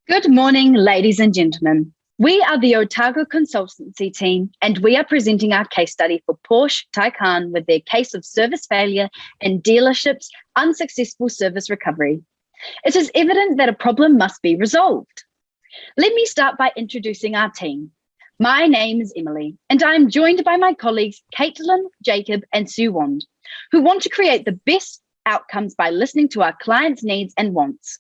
Good morning, ladies and gentlemen. We are the Otago consultancy team, and we are presenting our case study for Porsche Taycan with their case of service failure and dealership's unsuccessful service recovery. It is evident that a problem must be resolved. Let me start by introducing our team. My name is Emily, and I am joined by my colleagues Caitlin, Jacob, and Sue Wand, who want to create the best outcomes by listening to our clients' needs and wants.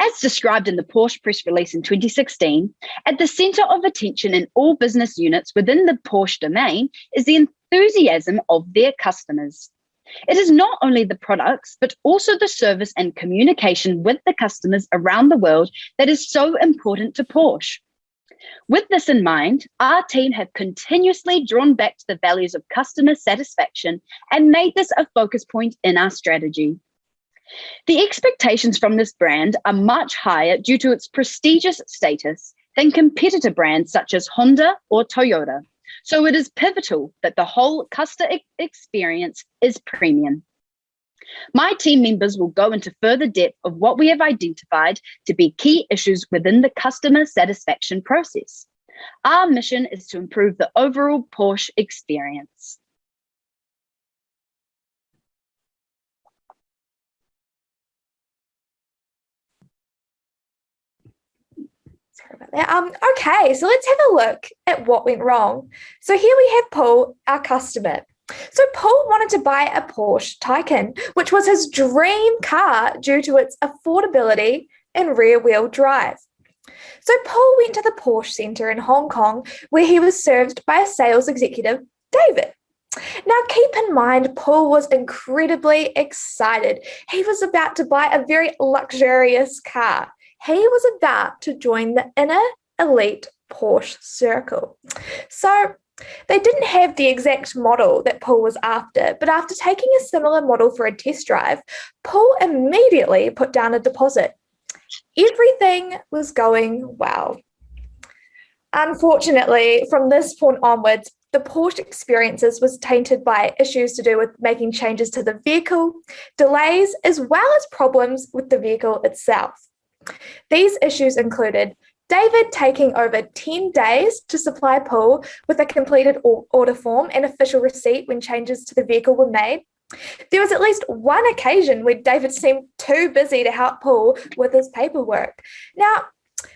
As described in the Porsche press release in 2016, at the centre of attention in all business units within the Porsche domain is the enthusiasm of their customers. It is not only the products, but also the service and communication with the customers around the world that is so important to Porsche. With this in mind, our team have continuously drawn back to the values of customer satisfaction and made this a focus point in our strategy. The expectations from this brand are much higher due to its prestigious status than competitor brands such as Honda or Toyota. So it is pivotal that the whole customer experience is premium. My team members will go into further depth of what we have identified to be key issues within the customer satisfaction process. Our mission is to improve the overall Porsche experience. Okay, so let's have a look at what went wrong. So here we have Paul, our customer. So Paul wanted to buy a Porsche Taycan, which was his dream car due to its affordability and rear-wheel drive. So Paul went to the Porsche Centre in Hong Kong, where he was served by a sales executive, David. Now, keep in mind, Paul was incredibly excited. He was about to buy a very luxurious car. He was about to join the inner elite Porsche circle. So they didn't have the exact model that Paul was after, but after taking a similar model for a test drive, Paul immediately put down a deposit. Everything was going well. Unfortunately, from this point onwards, the Porsche experiences was tainted by issues to do with making changes to the vehicle, delays, as well as problems with the vehicle itself. These issues included David taking over 10 days to supply Paul with a completed order form and official receipt when changes to the vehicle were made. There was at least one occasion where David seemed too busy to help Paul with his paperwork. Now,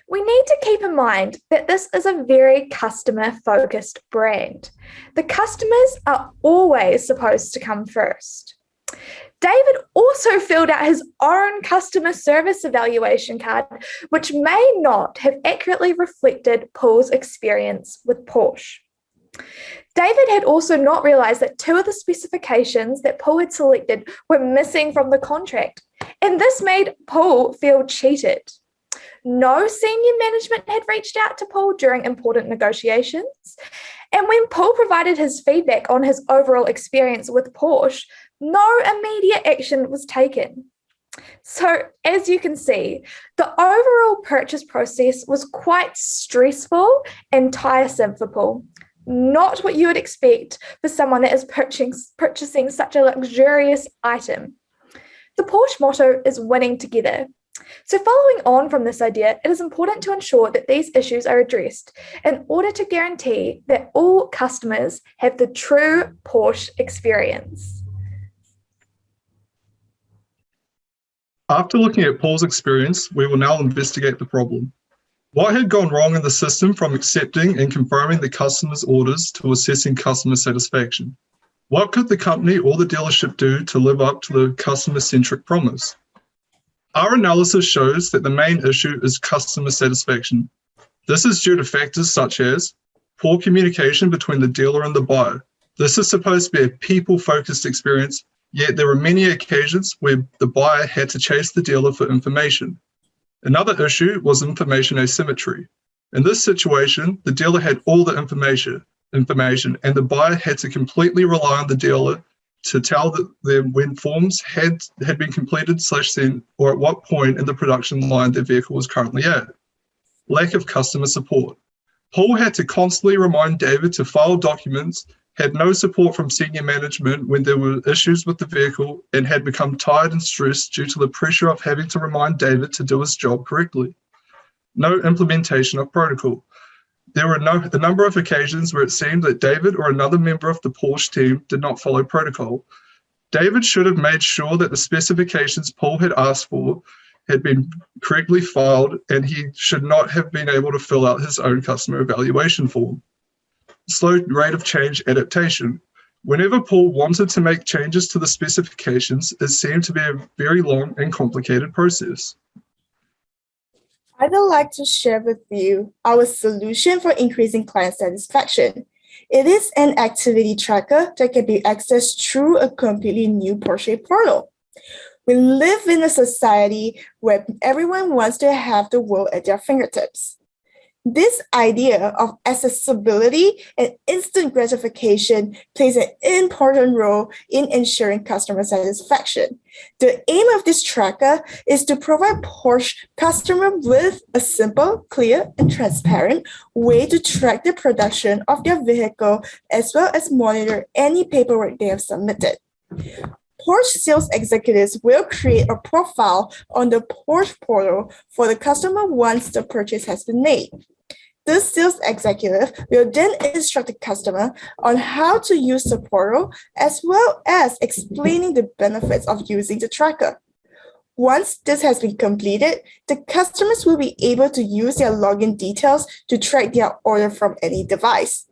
we need to keep in mind that this is a very customer-focused brand. The customers are always supposed to come first. David also filled out his own customer service evaluation card, which may not have accurately reflected Paul's experience with Porsche. David had also not realised that two of the specifications that Paul had selected were missing from the contract, and this made Paul feel cheated. No senior management had reached out to Paul during important negotiations, and when Paul provided his feedback on his overall experience with Porsche, no immediate action was taken. So, as you can see, the overall purchase process was quite stressful and tiresome for Paul. Not what you would expect for someone that is purchasing such a luxurious item. The Porsche motto is winning together. So following on from this idea, it is important to ensure that these issues are addressed in order to guarantee that all customers have the true Porsche experience. After looking at Paul's experience, we will now investigate the problem. What had gone wrong in the system from accepting and confirming the customer's orders to assessing customer satisfaction? What could the company or the dealership do to live up to the customer-centric promise? Our analysis shows that the main issue is customer satisfaction. This is due to factors such as poor communication between the dealer and the buyer. This is supposed to be a people-focused experience, yet there were many occasions where the buyer had to chase the dealer for information. Another issue was information asymmetry. In this situation, the dealer had all the information and the buyer had to completely rely on the dealer to tell them when forms had been completed or at what point in the production line their vehicle was currently at. Lack of customer support. Paul had to constantly remind David to file documents, had no support from senior management when there were issues with the vehicle, and had become tired and stressed due to the pressure of having to remind David to do his job correctly. no implementation of protocol. There were a number of occasions where it seemed that David or another member of the Porsche team did not follow protocol. David should have made sure that the specifications Paul had asked for had been correctly filed, and he should not have been able to fill out his own customer evaluation form. Slow rate of change adaptation. Whenever Paul wanted to make changes to the specifications, it seemed to be a very long and complicated process. I'd like to share with you our solution for increasing client satisfaction. It is an activity tracker that can be accessed through a completely new Porsche portal. We live in a society where everyone wants to have the world at their fingertips. This idea of accessibility and instant gratification plays an important role in ensuring customer satisfaction. The aim of this tracker is to provide Porsche customers with a simple, clear, and transparent way to track the production of their vehicle, as well as monitor any paperwork they have submitted. Porsche sales executives will create a profile on the Porsche portal for the customer once the purchase has been made. This sales executive will then instruct the customer on how to use the portal, as well as explaining the benefits of using the tracker. Once this has been completed, the customers will be able to use their login details to track their order from any device.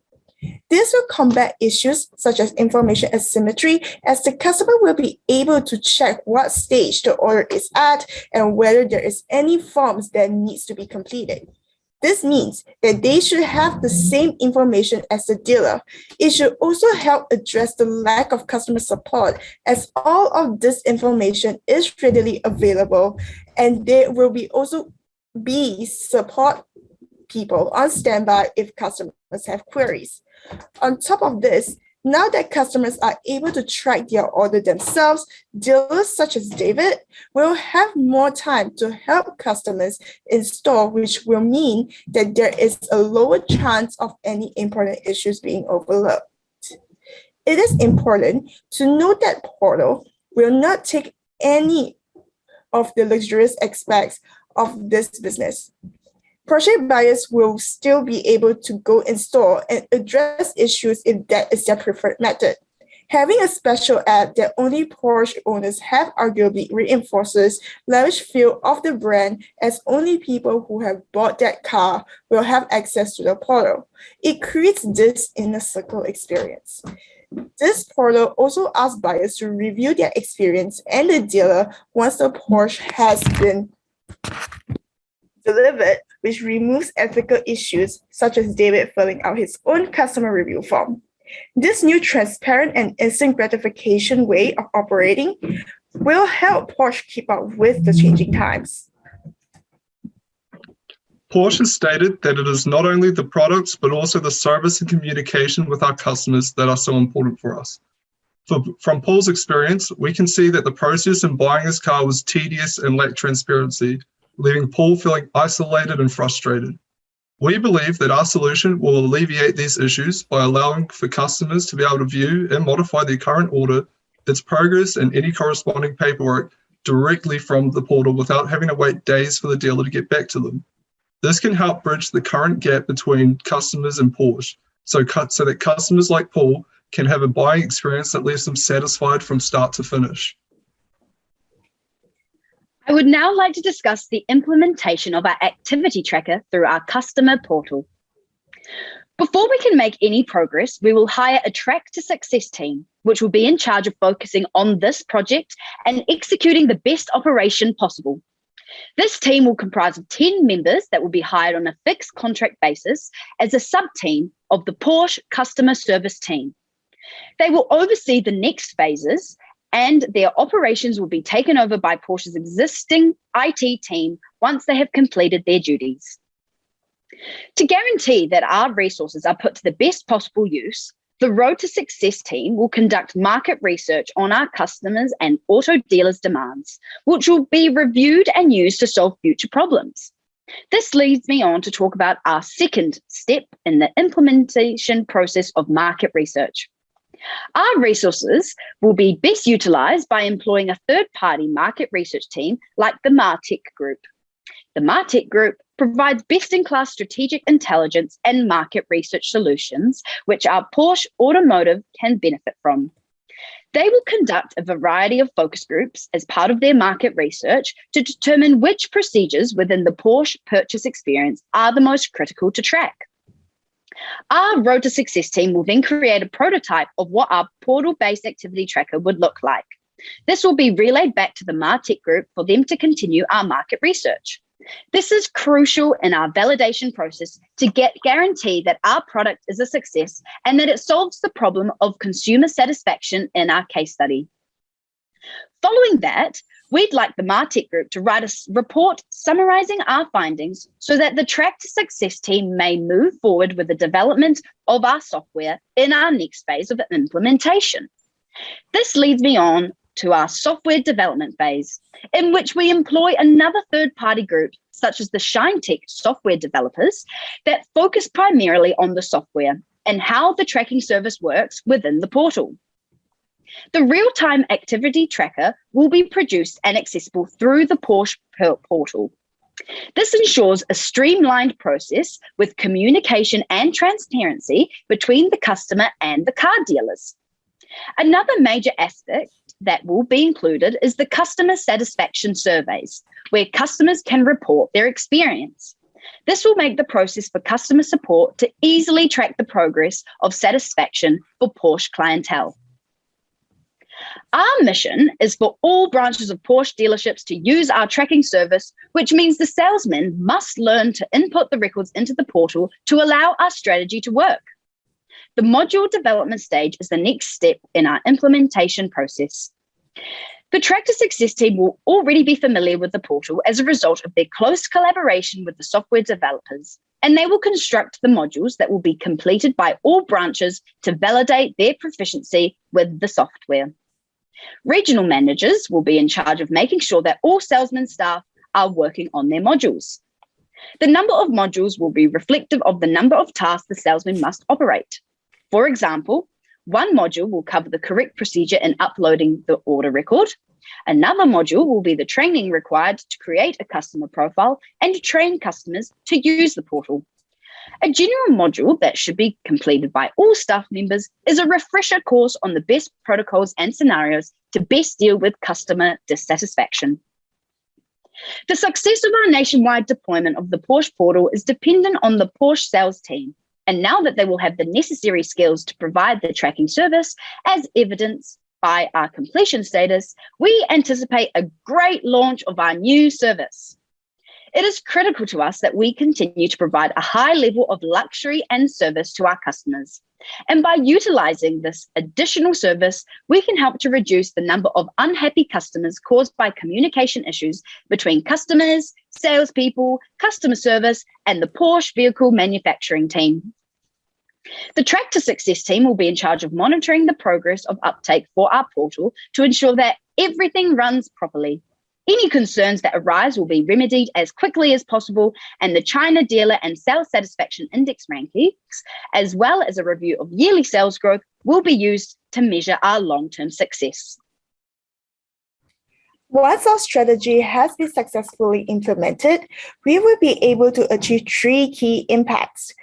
This will combat issues such as information asymmetry, as the customer will be able to check what stage the order is at and whether there is any forms that needs to be completed. This means that they should have the same information as the dealer. It should also help address the lack of customer support, as all of this information is readily available, and there will also be support people on standby if customers have queries. On top of this, now that customers are able to track their order themselves, dealers such as David will have more time to help customers in store, which will mean that there is a lower chance of any important issues being overlooked. It is important to note that portal will not take any of the luxurious aspects of this business. Porsche buyers will still be able to go in store and address issues if that is their preferred method. Having a special app that only Porsche owners have arguably reinforces lavish feel of the brand, as only people who have bought that car will have access to the portal. It creates this inner circle experience. This portal also asks buyers to review their experience and the dealer once the Porsche has been delivered, which removes ethical issues such as David filling out his own customer review form. This new transparent and instant gratification way of operating will help Porsche keep up with the changing times. Porsche has stated that it is not only the products, but also the service and communication with our customers that are so important for us. From Paul's experience, we can see that the process in buying his car was tedious and lacked transparency, leaving Paul feeling isolated and frustrated. We believe that our solution will alleviate these issues by allowing for customers to be able to view and modify their current order, its progress, and any corresponding paperwork directly from the portal without having to wait days for the dealer to get back to them. This can help bridge the current gap between customers and Porsche, so that customers like Paul can have a buying experience that leaves them satisfied from start to finish. I would now like to discuss the implementation of our activity tracker through our customer portal. Before we can make any progress, we will hire a Track to Success team, which will be in charge of focusing on this project and executing the best operation possible. This team will comprise of 10 members that will be hired on a fixed contract basis as a sub-team of the Porsche customer service team. They will oversee the next phases, and their operations will be taken over by Porsche's existing IT team once they have completed their duties. To guarantee that our resources are put to the best possible use, the Road to Success team will conduct market research on our customers and auto dealers' demands, which will be reviewed and used to solve future problems. This leads me on to talk about our second step in the implementation process of market research. Our resources will be best utilised by employing a third-party market research team like the Martech Group. The Martech Group provides best-in-class strategic intelligence and market research solutions, which our Porsche Automotive can benefit from. They will conduct a variety of focus groups as part of their market research to determine which procedures within the Porsche purchase experience are the most critical to track. Our Road to Success team will then create a prototype of what our portal-based activity tracker would look like. This will be relayed back to the MarTech group for them to continue our market research. This is crucial in our validation process to guarantee that our product is a success and that it solves the problem of consumer satisfaction in our case study. Following that, we'd like the MarTech group to write a report summarizing our findings so that the Track to Success team may move forward with the development of our software in our next phase of implementation. This leads me on to our software development phase, in which we employ another third-party group, such as the ShineTech software developers, that focus primarily on the software and how the tracking service works within the portal. The real-time activity tracker will be produced and accessible through the Porsche portal. This ensures a streamlined process with communication and transparency between the customer and the car dealers. Another major aspect that will be included is the customer satisfaction surveys, where customers can report their experience. This will make the process for customer support to easily track the progress of satisfaction for Porsche clientele. Our mission is for all branches of Porsche dealerships to use our tracking service, which means the salesmen must learn to input the records into the portal to allow our strategy to work. The module development stage is the next step in our implementation process. The Track to Success team will already be familiar with the portal as a result of their close collaboration with the software developers, and they will construct the modules that will be completed by all branches to validate their proficiency with the software. Regional managers will be in charge of making sure that all salesman staff are working on their modules. The number of modules will be reflective of the number of tasks the salesman must operate. For example, one module will cover the correct procedure in uploading the order record. Another module will be the training required to create a customer profile and to train customers to use the portal. A general module that should be completed by all staff members is a refresher course on the best protocols and scenarios to best deal with customer dissatisfaction. The success of our nationwide deployment of the Porsche portal is dependent on the Porsche sales team. And now that they will have the necessary skills to provide the tracking service, as evidenced by our completion status, we anticipate a great launch of our new service. It is critical to us that we continue to provide a high level of luxury and service to our customers. And by utilizing this additional service, we can help to reduce the number of unhappy customers caused by communication issues between customers, salespeople, customer service, and the Porsche vehicle manufacturing team. The Track to Success team will be in charge of monitoring the progress of uptake for our portal to ensure that everything runs properly. Any concerns that arise will be remedied as quickly as possible, and the China Dealer and Sales Satisfaction Index rankings, as well as a review of yearly sales growth, will be used to measure our long-term success. Once our strategy has been successfully implemented, we will be able to achieve 3 key impacts.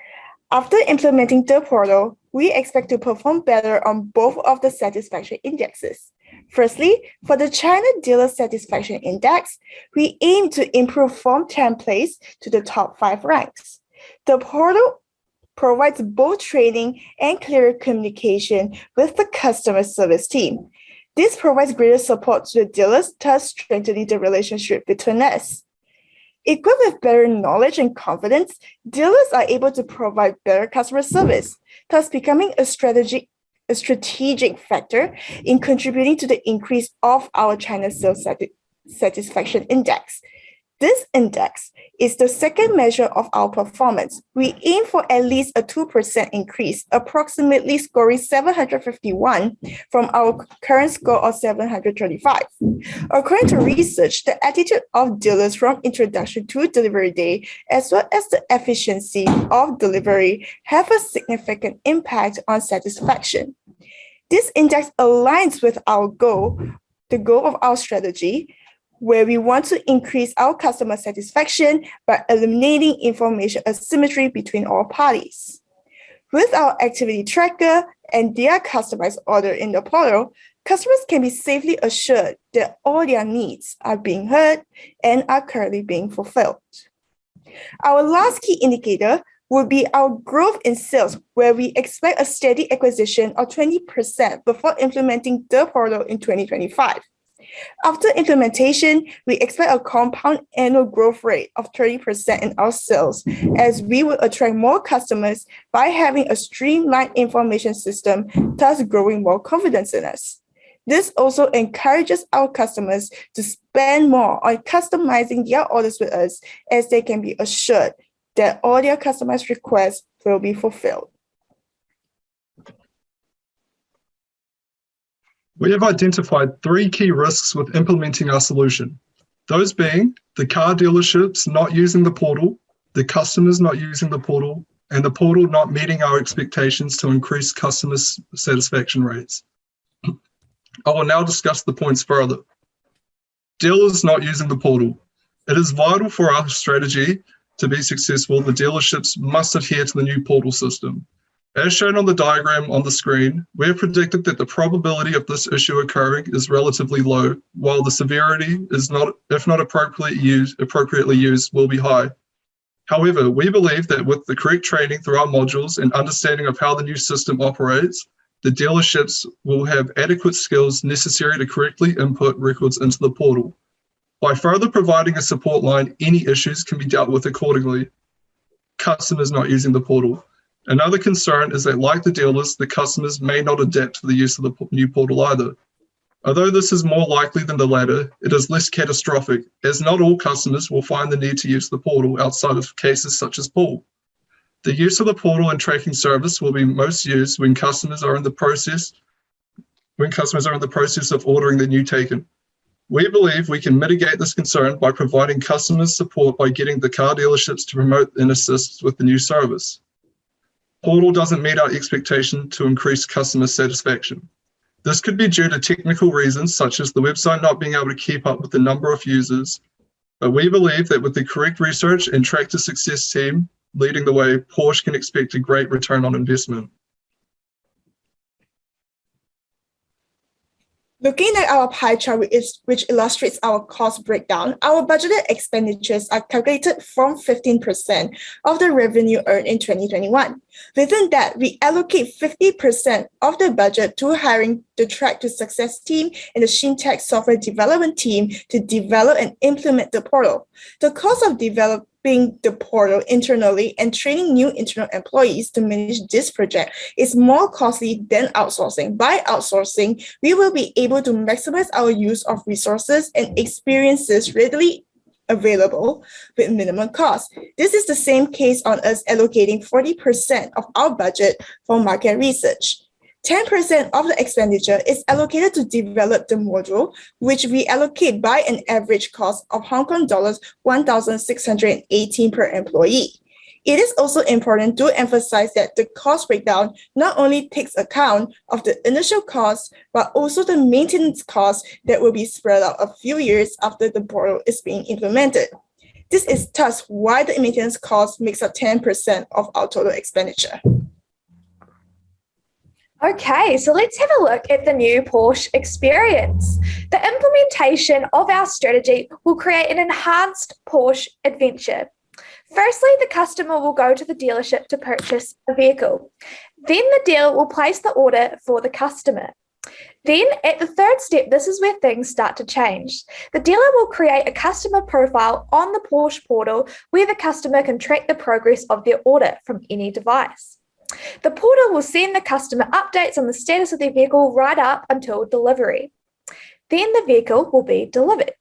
After implementing the portal, we expect to perform better on both of the satisfaction indexes. Firstly, for the China Dealer Satisfaction Index, we aim to improve form templates to the top 5 ranks. The portal provides both training and clearer communication with the customer service team. This provides greater support to the dealers, thus strengthening the relationship between us. Equipped with better knowledge and confidence, dealers are able to provide better customer service, thus becoming a strategic factor in contributing to the increase of our China Sales Satisfaction Index. This index is the second measure of our performance. We aim for at least a 2% increase, approximately scoring 751 from our current score of 735. According to research, the attitude of dealers from introduction to delivery day, as well as the efficiency of delivery, have a significant impact on satisfaction. This index aligns with our goal, the goal of our strategy, where we want to increase our customer satisfaction by eliminating information asymmetry between all parties. With our activity tracker and their customized order in the portal, customers can be safely assured that all their needs are being heard and are currently being fulfilled. Our last key indicator will be our growth in sales, where we expect a steady acquisition of 20% before implementing the portal in 2025. After implementation, we expect a compound annual growth rate of 30% in our sales, as we will attract more customers by having a streamlined information system, thus growing more confidence in us. This also encourages our customers to spend more on customizing their orders with us, as they can be assured that all their customized requests will be fulfilled. We have identified 3 key risks with implementing our solution, those being the car dealerships not using the portal, the customers not using the portal, and the portal not meeting our expectations to increase customer satisfaction rates. I will now discuss the points further. Dealers not using the portal. It is vital for our strategy to be successful. The dealerships must adhere to the new portal system. As shown on the diagram on the screen, we have predicted that the probability of this issue occurring is relatively low, while the severity is not, if not appropriately used, will be high. However, we believe that with the correct training through our modules and understanding of how the new system operates, the dealerships will have adequate skills necessary to correctly input records into the portal. By further providing a support line, any issues can be dealt with accordingly. Customers not using the portal. Another concern is that, like the dealers, the customers may not adapt to the use of the new portal either. Although this is more likely than the latter, it is less catastrophic, as not all customers will find the need to use the portal outside of cases such as Paul. The use of the portal and tracking service will be most used when customers are in the process of ordering the new taken. We believe we can mitigate this concern by providing customers support by getting the car dealerships to promote and assist with the new service. Portal doesn't meet our expectation to increase customer satisfaction. This could be due to technical reasons, such as the website not being able to keep up with the number of users, but we believe that with the correct research and track to success team leading the way, Porsche can expect a great return on investment. Looking at our pie chart, which illustrates our cost breakdown, our budgeted expenditures are calculated from 15% of the revenue earned in 2021. Within that, we allocate 50% of the budget to hiring the Track to Success team and the ShinTech software development team to develop and implement the portal. The cost of developing the portal internally and training new internal employees to manage this project is more costly than outsourcing. By outsourcing, we will be able to maximize our use of resources and experiences readily available with minimum cost. This is the same case on us allocating 40% of our budget for market research. 10% of the expenditure is allocated to develop the module, which we allocate by an average cost of Hong Kong dollars 1,618 per employee. It is also important to emphasize that the cost breakdown not only takes account of the initial cost, but also the maintenance costs that will be spread out a few years after the portal is being implemented. This is thus why the maintenance cost makes up 10% of our total expenditure. Okay, so let's have a look at the new Porsche experience. The implementation of our strategy will create an enhanced Porsche adventure. Firstly, the customer will go to the dealership to purchase a vehicle. Then the dealer will place the order for the customer. Then at the third step, this is where things start to change. The dealer will create a customer profile on the Porsche portal where the customer can track the progress of their order from any device. The portal will send the customer updates on the status of their vehicle right up until delivery. Then the vehicle will be delivered.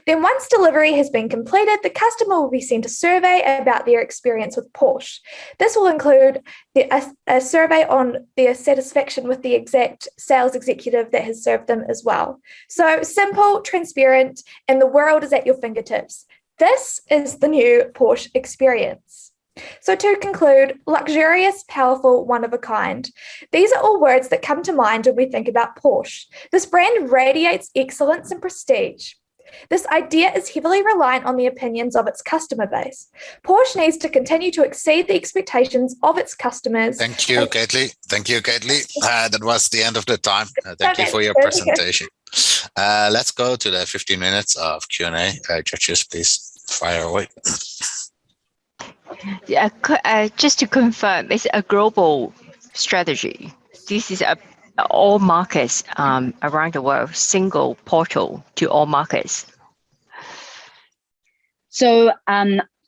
Then once delivery has been completed, the customer will be sent a survey about their experience with Porsche. This will include a survey on their satisfaction with the exact sales executive that has served them as well. So simple, transparent, and the world is at your fingertips. This is the new Porsche experience. So to conclude, luxurious, powerful, one of a kind. These are all words that come to mind when we think about Porsche. This brand radiates excellence and prestige. This idea is heavily reliant on the opinions of its customer base. Porsche needs to continue to exceed the expectations of its customers. Thank you, Gately. Thank you, Gately. That was the end of the time. Thank you for your presentation. Let's go to the 15 minutes of Q&A. Judges, please fire away. Yeah, just to confirm, it's a global strategy. This is all markets around the world, single portal to all markets. So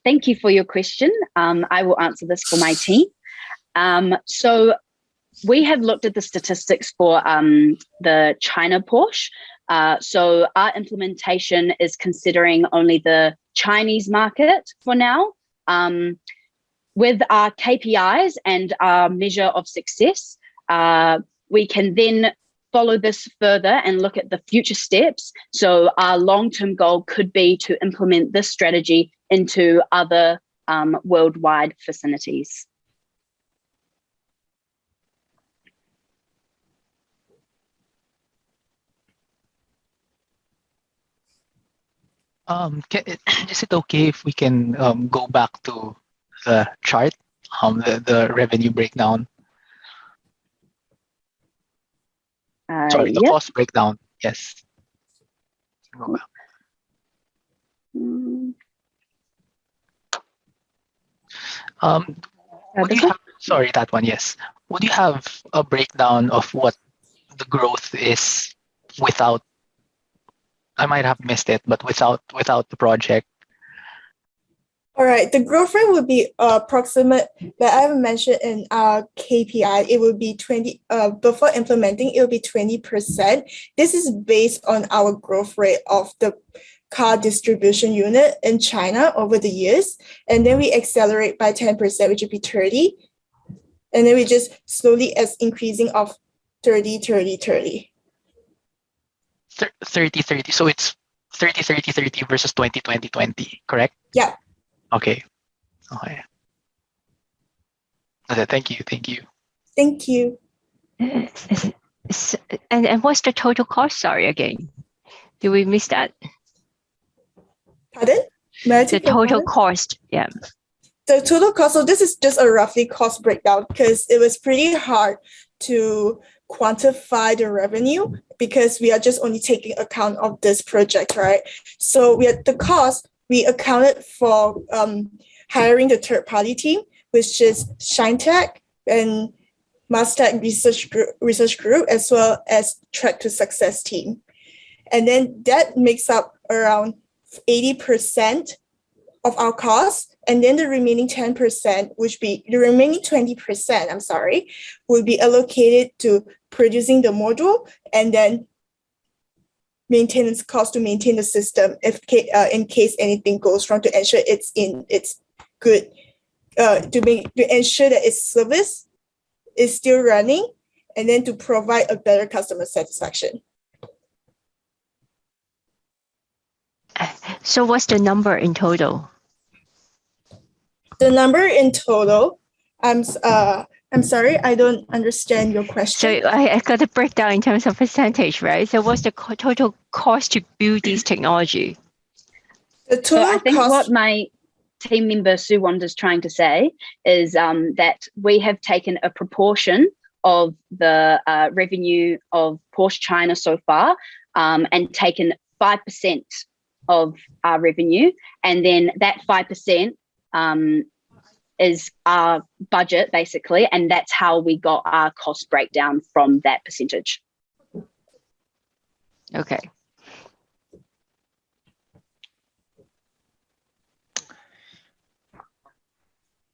thank you for your question. I will answer this for my team. So we have looked at the statistics for the China Porsche. So our implementation is considering only the Chinese market for now. With our KPIs and our measure of success, we can then follow this further and look at the future steps. So our long-term goal could be to implement this strategy into other worldwide vicinities. Is it okay if we can go back to the chart, the revenue breakdown? Sorry, the cost breakdown. Yes. Go back. Sorry, that one. Yes. Would you have a breakdown of what the growth is without? I might have missed it, but without the project. All right, the growth rate would be approximate, but I have mentioned in our KPI, it would be 20, before implementing, it will be 20%. This is based on our growth rate of the car distribution unit in China over the years. And then we accelerate by 10%, which would be 30. And then we just slowly as increasing of 30, 30, 30. 30, 30. So it's 30, 30, 30 versus 20, 20, 20, correct? Yeah. Okay. Okay. Thank you. Thank you. Thank you. And what's the total cost? Sorry, again. Did we miss that? Pardon? The total cost, yeah. The total cost, so this is just a roughly cost breakdown because it was pretty hard to quantify the revenue because we are just only taking account of this project, right? So we had the cost, we accounted for hiring the third-party team, which is ShineTech and Mastech Research Group, as well as Track to Success team. And then that makes up around 80% of our costs. And then the remaining 10%, which be the remaining 20%, will be allocated to producing the module and then maintenance cost to maintain the system if in case anything goes wrong, to ensure it's good, to ensure that its service is still running, and then to provide a better customer satisfaction. So what's the number in total? The number in total, I'm sorry, I don't understand your question. So I got a breakdown in terms of percentage, right? So what's the total cost to build this technology? The total I think cost, what my team member Sue Wand is trying to say is that we have taken a proportion of the revenue of Porsche China so far and taken 5% of our revenue. And then that 5% is our budget, basically, and that's how we got our cost breakdown from that percentage. Okay.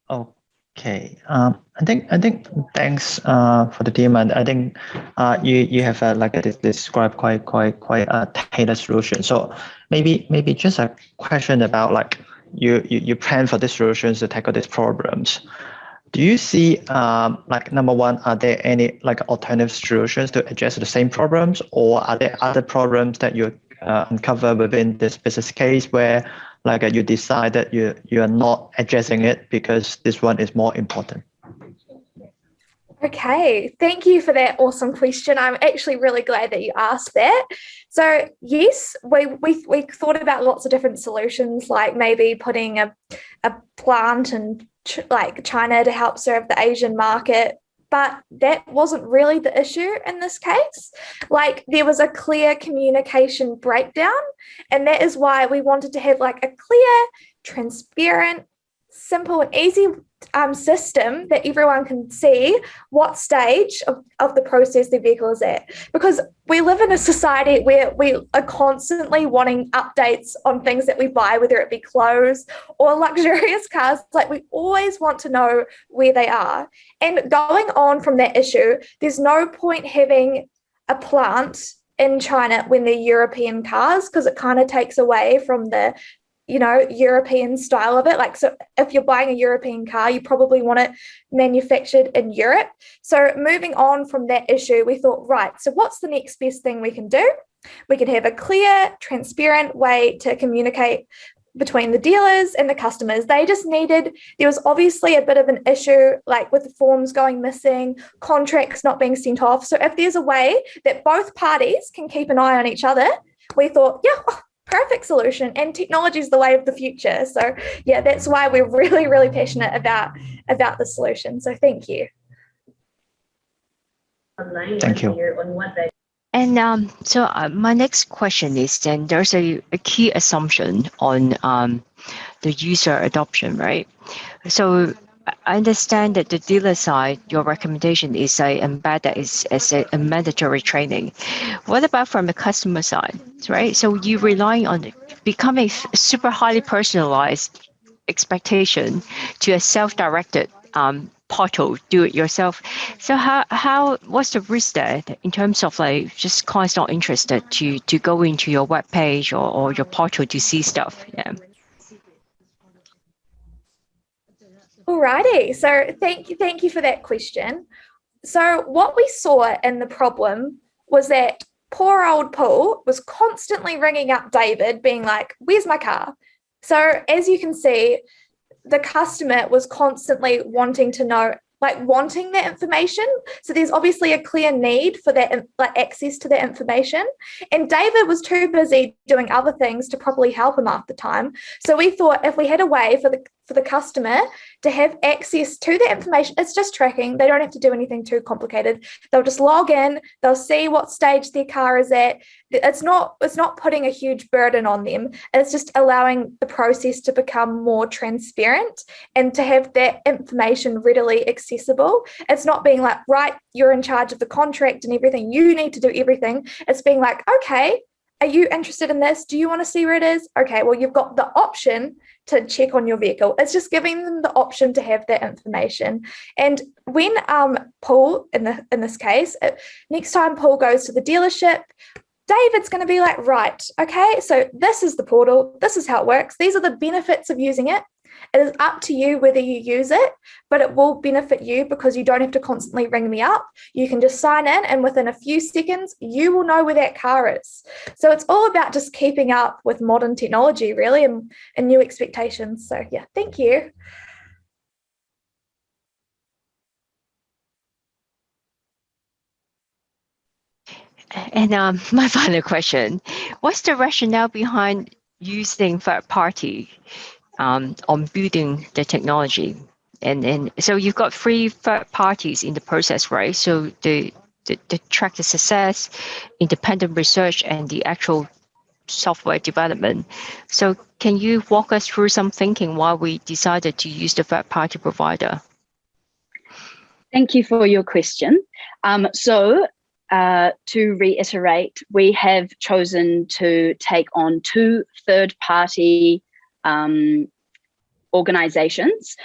Okay. I think thanks for the team, and I think you have described quite a tailored solution. So maybe just a question about like you plan for these solutions to tackle these problems. Do you see like number one, are there any like alternative solutions to address the same problems, or are there other problems that you uncover within this business case where like you decide that you are not addressing it because this one is more important? Okay, thank you for that awesome question. I'm actually really glad that you asked that. So yes, we thought about lots of different solutions, like maybe putting a plant in like China to help serve the Asian market. But that wasn't really the issue in this case. Like there was a clear communication breakdown, and that is why we wanted to have like a clear, transparent, simple and easy system that everyone can see what stage of the process their vehicle is at. Because we live in a society where we are constantly wanting updates on things that we buy, whether it be clothes or luxurious cars. Like we always want to know where they are. And going on from that issue, there's no point having a plant in China when they're European cars, because it kind of takes away from the European style of it. Like, so if you're buying a European car, you probably want it manufactured in Europe. So moving on from that issue, we thought, right, so what's the next best thing we can do? We can have a clear, transparent way to communicate between the dealers and the customers. There was obviously a bit of an issue, like with the forms going missing, contracts not being sent off. So if there's a way that both parties can keep an eye on each other, we thought, perfect solution, and technology is the way of the future. So that's why we're really, really passionate about the solution. So thank you. Thank you. And so my next question is, then there's a key assumption on the user adoption, right? So I understand that the dealer side, your recommendation is embed that as a mandatory training. What about from the customer side, right? So you rely on becoming super highly personalized expectation to a self-directed portal, do it yourself. So what's the risk there in terms of like just clients not interested to go into your web page or your portal to see stuff? Yeah. Alrighty, so thank you for that question. So what we saw in the problem was that poor old Paul was constantly ringing up David being like, where's my car? So as you can see, the customer was constantly wanting to know, like wanting that information. So there's obviously a clear need for that, like access to that information. And David was too busy doing other things to properly help him half the time. So we thought if we had a way for the customer to have access to the information, it's just tracking. They don't have to do anything too complicated. They'll just log in, they'll see what stage their car is at. It's not putting a huge burden on them. It's just allowing the process to become more transparent and to have that information readily accessible. It's not being like, right, you're in charge of the contract and everything. You need to do everything. It's being like, okay, are you interested in this? Do you want to see where it is? Okay, well, you've got the option to check on your vehicle. It's just giving them the option to have that information. And when Paul, in this case, next time Paul goes to the dealership, David's going to be like, right, okay, so this is the portal. This is how it works. These are the benefits of using it. It is up to you whether you use it, but it will benefit you because you don't have to constantly ring me up. You can just sign in, and within a few seconds, you will know where that car is. So it's all about just keeping up with modern technology, really, and new expectations. So yeah, thank you. And my final question, what's the rationale behind using third party on building the technology? And so you've got 3 third parties in the process, right? So the track the success, independent research, and the actual software development. So can you walk us through some thinking why we decided to use the third party provider? Thank you for your question. To reiterate, we have chosen to take on 2 third-party organizations.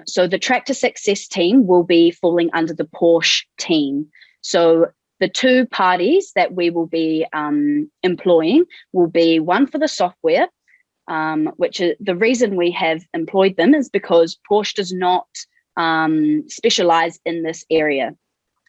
So the Track to Success team will be falling under the Porsche team. So the 2 parties that we will be employing will be one for the software, which is the reason we have employed them is because Porsche does not specialize in this area.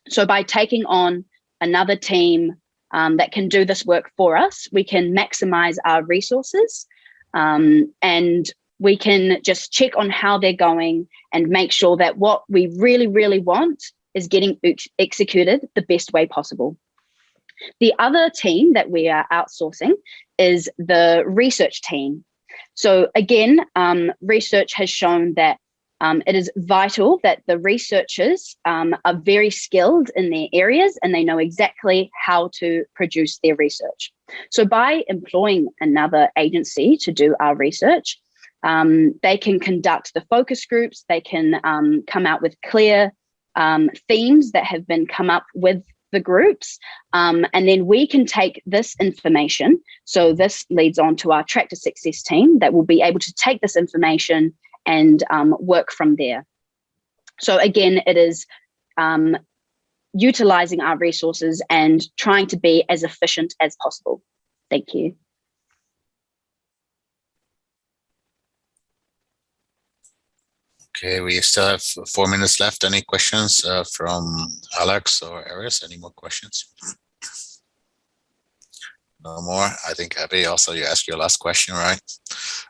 So by taking on another team that can do this work for us, we can maximize our resources and we can just check on how they're going and make sure that what we really, really want is getting executed the best way possible. The other team that we are outsourcing is the research team. So again, research has shown that it is vital that the researchers are very skilled in their areas and they know exactly how to produce their research. So by employing another agency to do our research, they can conduct the focus groups, they can come out with clear themes that have been come up with the groups, and then we can take this information. So this leads on to our Track to Success team that will be able to take this information and work from there. So again, it is utilizing our resources and trying to be as efficient as possible. Thank you. Okay, we still have 4 minutes left. Any questions from Alex or Aris? Any more questions? No more. I think Abby, also you asked your last question, right?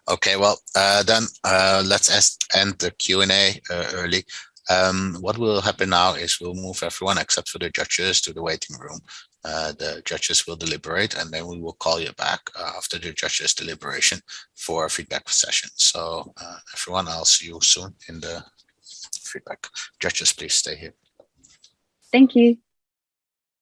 Okay, well, then let's end the Q&A early. What will happen now is we'll move everyone except for the judges to the waiting room. The judges will deliberate and then we will call you back after the judges' deliberation for a feedback session. So everyone, I'll see you soon in the feedback. Judges, please stay here. Thank you.